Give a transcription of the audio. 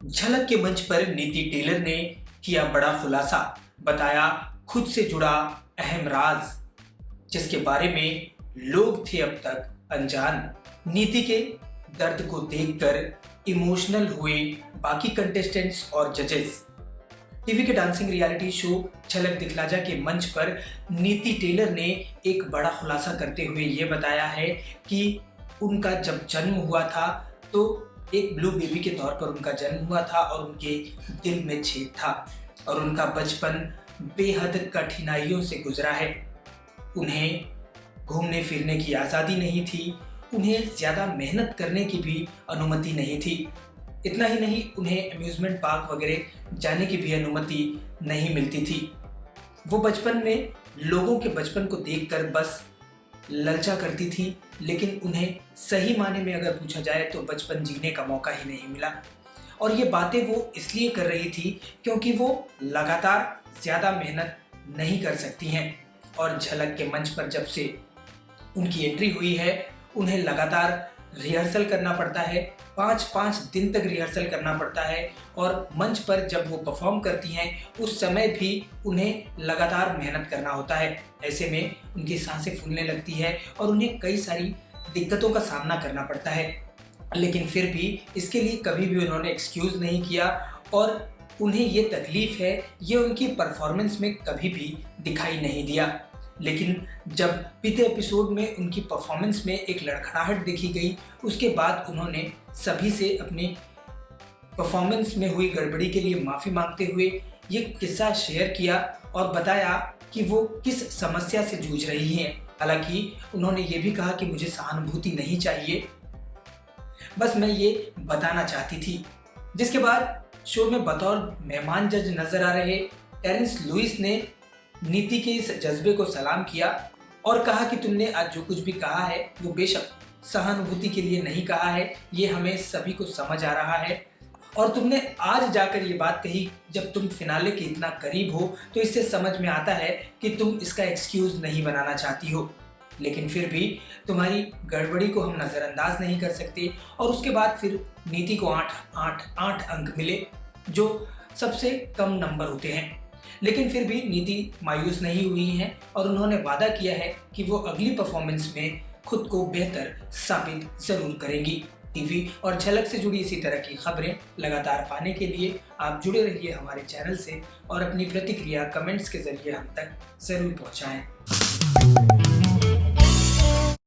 झलक के मंच पर नीति टेलर ने किया बड़ा खुलासा, बताया खुद से जुड़ा अहम राज, जिसके बारे में लोग थे अब तक अनजान। नीति के दर्द को देखकर इमोशनल हुए बाकी कंटेस्टेंट्स और जजेस। टीवी के डांसिंग रियलिटी शो झलक दिखला जा के मंच पर नीति टेलर ने एक बड़ा खुलासा करते हुए ये बताया है कि उनका जब जन्म हुआ था तो एक ब्लू बेबी के तौर पर उनका जन्म हुआ था और उनके दिल में छेद था और उनका बचपन बेहद कठिनाइयों से गुजरा है। उन्हें घूमने फिरने की आज़ादी नहीं थी, उन्हें ज़्यादा मेहनत करने की भी अनुमति नहीं थी। इतना ही नहीं, उन्हें अम्यूज़मेंट पार्क वगैरह जाने की भी अनुमति नहीं मिलती थी। वो बचपन में लोगों के बचपन को देखकर बस ललचा करती थी, लेकिन उन्हें सही मायने में अगर पूछा जाए तो बचपन जीने का मौका ही नहीं मिला। और ये बातें वो इसलिए कर रही थी क्योंकि वो लगातार ज़्यादा मेहनत नहीं कर सकती हैं और झलक के मंच पर जब से उनकी एंट्री हुई है, उन्हें लगातार रिहर्सल करना पड़ता है, 5-5 दिन तक रिहर्सल करना पड़ता है और मंच पर जब वो परफॉर्म करती हैं उस समय भी उन्हें लगातार मेहनत करना होता है। ऐसे में उनकी सांसें फूलने लगती है और उन्हें कई सारी दिक्कतों का सामना करना पड़ता है, लेकिन फिर भी इसके लिए कभी भी उन्होंने एक्सक्यूज़ नहीं किया और उन्हें ये तकलीफ़ है ये उनकी परफॉर्मेंस में कभी भी दिखाई नहीं दिया। लेकिन जब बीते एपिसोड में उनकी परफॉर्मेंस में एक लड़खड़ाहट देखी गई, उसके बाद उन्होंने सभी से अपनी परफॉर्मेंस में हुई गड़बड़ी के लिए माफ़ी मांगते हुए ये किस्सा शेयर किया और बताया कि वो किस समस्या से जूझ रही हैं। हालांकि उन्होंने ये भी कहा कि मुझे सहानुभूति नहीं चाहिए, बस मैं ये बताना चाहती थी। जिसके बाद शो में बतौर मेहमान जज नजर आ रहे टेरेंस लुइस ने नीति के इस जज्बे को सलाम किया और कहा कि तुमने आज जो कुछ भी कहा है वो बेशक सहानुभूति के लिए नहीं कहा है, ये हमें सभी को समझ आ रहा है और तुमने आज जाकर ये बात कही जब तुम फिनाले के इतना करीब हो तो इससे समझ में आता है कि तुम इसका एक्सक्यूज़ नहीं बनाना चाहती हो, लेकिन फिर भी तुम्हारी गड़बड़ी को हम नज़रअंदाज नहीं कर सकते। और उसके बाद फिर नीति को 8 अंक मिले जो सबसे कम नंबर होते हैं, लेकिन फिर भी नीति मायूस नहीं हुई हैं और उन्होंने वादा किया है कि वो अगली परफॉर्मेंस में खुद को बेहतर साबित ज़रूर करेंगी। टीवी और झलक से जुड़ी इसी तरह की खबरें लगातार पाने के लिए आप जुड़े रहिए हमारे चैनल से और अपनी प्रतिक्रिया कमेंट्स के जरिए हम तक ज़रूर पहुंचाएं।